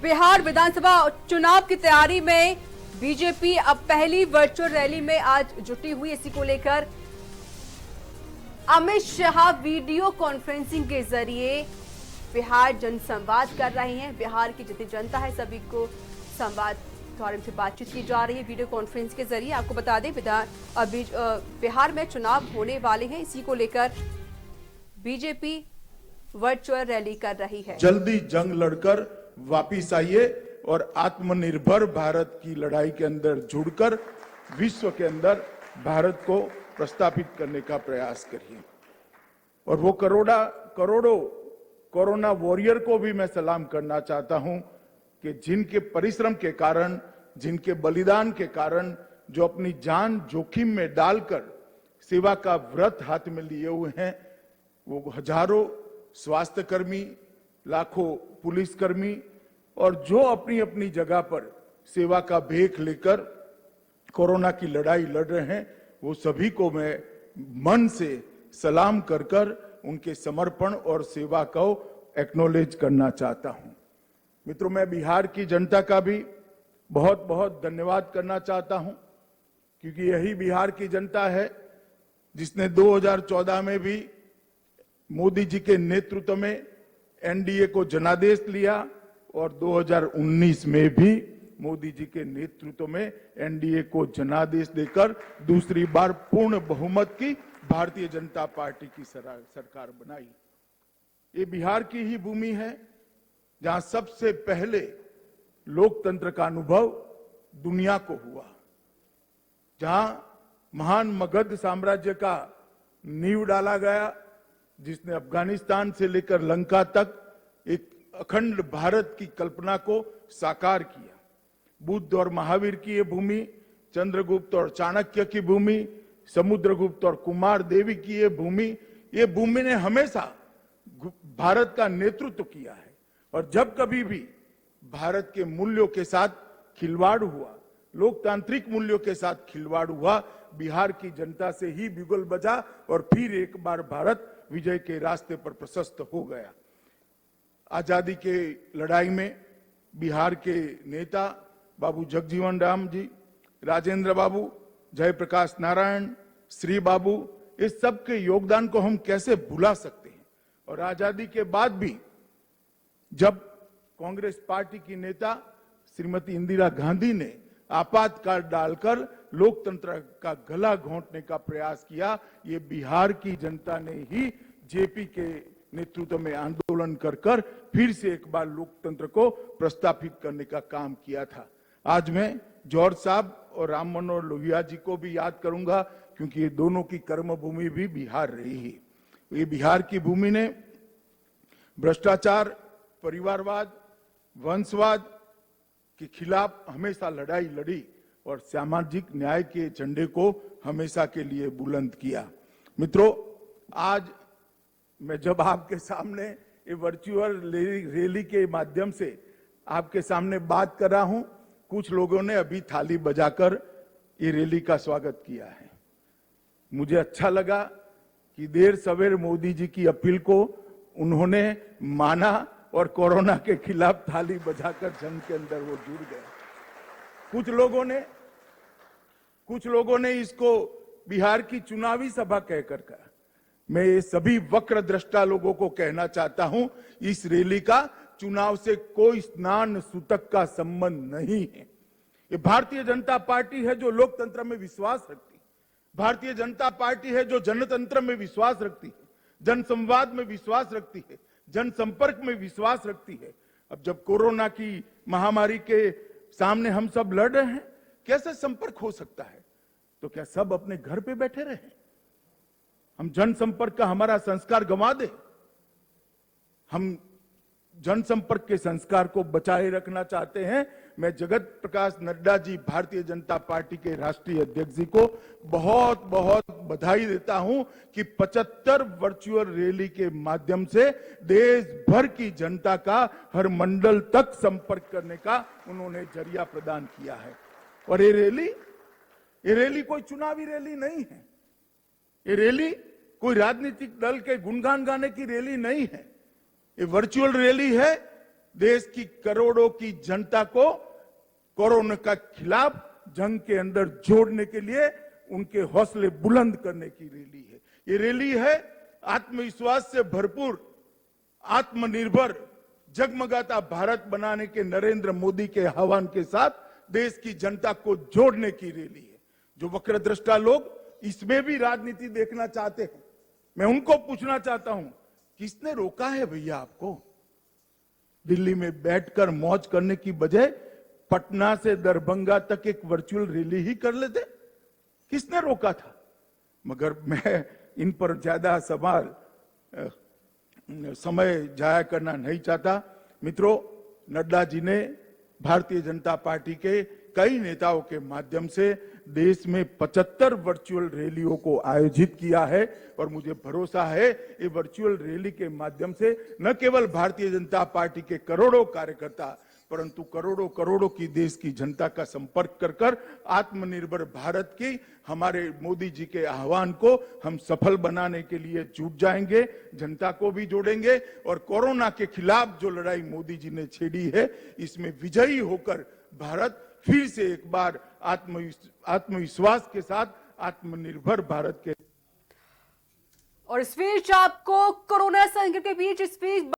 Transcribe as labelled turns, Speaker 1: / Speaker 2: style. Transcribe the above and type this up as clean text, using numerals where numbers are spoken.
Speaker 1: बिहार विधानसभा चुनाव की तैयारी में बीजेपी अब पहली वर्चुअल रैली में आज जुटी हुई। इसी को लेकर अमित शाह वीडियो कॉन्फ्रेंसिंग के जरिए बिहार जनसंवाद कर रहे हैं। बिहार की जितनी जनता है सभी को संवाद द्वारा से बातचीत की जा रही है वीडियो कॉन्फ्रेंस के जरिए। आपको बता दें बिहार में चुनाव होने वाले हैं, इसी को लेकर बीजेपी वर्चुअल रैली कर रही है।
Speaker 2: जल्दी जंग लड़कर वापिस आइए और आत्मनिर्भर भारत की लड़ाई के अंदर जुड़कर विश्व के अंदर भारत को प्रस्थापित करने का प्रयास करिए। और वो करोड़ों कोरोना वॉरियर को भी मैं सलाम करना चाहता हूं कि जिनके परिश्रम के कारण, जिनके बलिदान के कारण, जो अपनी जान जोखिम में डालकर सेवा का व्रत हाथ में लिए हुए हैं, वो हजारों स्वास्थ्य कर्मी, लाखों पुलिसकर्मी और जो अपनी अपनी जगह पर सेवा का भेख लेकर कोरोना की लड़ाई लड़ रहे हैं, वो सभी को मैं मन से सलाम कर उनके समर्पण और सेवा को एक्नॉलेज करना चाहता हूं। मित्रों, मैं बिहार की जनता का भी बहुत बहुत धन्यवाद करना चाहता हूं, क्योंकि यही बिहार की जनता है जिसने 2014 में भी मोदी जी के नेतृत्व में एनडीए को जनादेश लिया और 2019 में भी मोदी जी के नेतृत्व में एनडीए को जनादेश देकर दूसरी बार पूर्ण बहुमत की भारतीय जनता पार्टी की सरकार बनाई। ये बिहार की ही भूमि है जहां सबसे पहले लोकतंत्र का अनुभव दुनिया को हुआ, जहां महान मगध साम्राज्य का नींव डाला गया, जिसने अफगानिस्तान से लेकर लंका तक एक अखंड भारत की कल्पना को साकार किया। बुद्ध और महावीर की ये भूमि, चंद्रगुप्त और चाणक्य की भूमि, समुद्रगुप्त और कुमार देवी की ये भूमि ने हमेशा भारत का नेतृत्व किया है। और जब कभी भी भारत के मूल्यों के साथ खिलवाड़ हुआ, लोकतांत्रिक मूल्यों के साथ खिलवाड़ हुआ, बिहार की जनता से ही बिगुल बजा और फिर एक बार भारत विजय के रास्ते पर प्रशस्त हो गया। आजादी के लड़ाई में बिहार के नेता बाबू जगजीवन राम जी, राजेंद्र बाबू, जयप्रकाश नारायण, श्री बाबू, इस सब के योगदान को हम कैसे भुला सकते हैं। और आजादी के बाद भी जब कांग्रेस पार्टी की नेता श्रीमती इंदिरा गांधी ने आपातकाल डालकर लोकतंत्र का गला घोंटने का प्रयास किया, ये बिहार की जनता ने ही जेपी के नेतृत्व में आंदोलन कर फिर से एक बार लोकतंत्र को प्रस्थापित करने का काम किया था। आज मैं जॉर्ज साहब और राम मनोहर लोहिया जी को भी याद करूंगा, क्योंकि ये दोनों की कर्मभूमि भी बिहार रही है। ये बिहार की भूमि ने भ्रष्टाचार, परिवारवाद, वंशवाद के खिलाफ हमेशा लड़ाई लड़ी और सामाजिक न्याय के झंडे को हमेशा के लिए बुलंद किया। मित्रों, आज मैं जब आपके सामने ये वर्चुअल रैली के माध्यम से आपके सामने बात कर रहा हूं, कुछ लोगों ने अभी थाली बजाकर ये रैली का स्वागत किया है। मुझे अच्छा लगा कि देर सवेर मोदी जी की अपील को उन्होंने माना और कोरोना के खिलाफ थाली बजाकर जंग के अंदर वो जुड़ गए। कुछ लोगों ने इसको बिहार की चुनावी सभा कहकर कहा। मैं ये सभी वक्र दृष्टा लोगों को कहना चाहता हूं, इस रैली का चुनाव से कोई स्नान सूतक का संबंध नहीं है। ये भारतीय जनता पार्टी है जो लोकतंत्र में विश्वास रखती है। भारतीय जनता पार्टी है जो जनतंत्र में विश्वास रखती है, जनसंवाद में विश्वास रखती है, जनसंपर्क में विश्वास रखती है। अब जब कोरोना की महामारी के सामने हम सब लड़ रहे हैं, कैसे संपर्क हो सकता है? तो क्या सब अपने घर पे बैठे रहे? हम जनसंपर्क का हमारा संस्कार गंवा दे? हम जनसंपर्क के संस्कार को बचाए रखना चाहते हैं। मैं जगत प्रकाश नड्डा जी, भारतीय जनता पार्टी के राष्ट्रीय अध्यक्ष जी को बहुत बहुत बधाई देता हूं कि 75 वर्चुअल रैली के माध्यम से देश भर की जनता का हर मंडल तक संपर्क करने का उन्होंने जरिया प्रदान किया है। और ये रैली कोई चुनावी रैली नहीं है। ये रैली कोई राजनीतिक दल के गुणगान गाने की रैली नहीं है। ये वर्चुअल रैली है देश की करोड़ों की जनता को कोरोना के खिलाफ जंग के अंदर जोड़ने के लिए उनके हौसले बुलंद करने की रैली है। ये रैली है आत्मविश्वास से भरपूर, आत्मनिर्भर, जगमगाता भारत बनाने के नरेंद्र मोदी के आह्वान के साथ देश की जनता को जोड़ने की रैली है। जो वक्रदृष्टा लोग इसमें भी राजनीति देखना चाहते हैं, मैं उनको पूछना चाहता हूं, किसने रोका है भैया आपको? दिल्ली में बैठकर मौज करने की बजाय पटना से दरभंगा तक एक वर्चुअल रैली ही कर लेते। किसने रोका था? मगर मैं इन पर ज्यादा समय जाया करना नहीं चाहता। मित्रों, नड्डा जी ने भारतीय जनता पार्टी के कई नेताओं के माध्यम से देश में 75 वर्चुअल रैलियों को आयोजित किया है और मुझे भरोसा है ये वर्चुअल रैली के माध्यम से न केवल भारतीय जनता पार्टी के करोड़ों कार्यकर्ता परंतु करोड़ों करोड़ों की देश की जनता का संपर्क कर कर आत्मनिर्भर भारत की हमारे मोदी जी के आह्वान को हम सफल बनाने के लिए जुट जाएंगे, जनता को भी जोड़ेंगे और कोरोना के खिलाफ जो लड़ाई मोदी जी ने छेड़ी है इसमें विजयी होकर भारत फिर से एक बार आत्मविश्वास के साथ आत्मनिर्भर भारत के।
Speaker 1: और इस बीच आपको कोरोना संकट के बीच इस बीच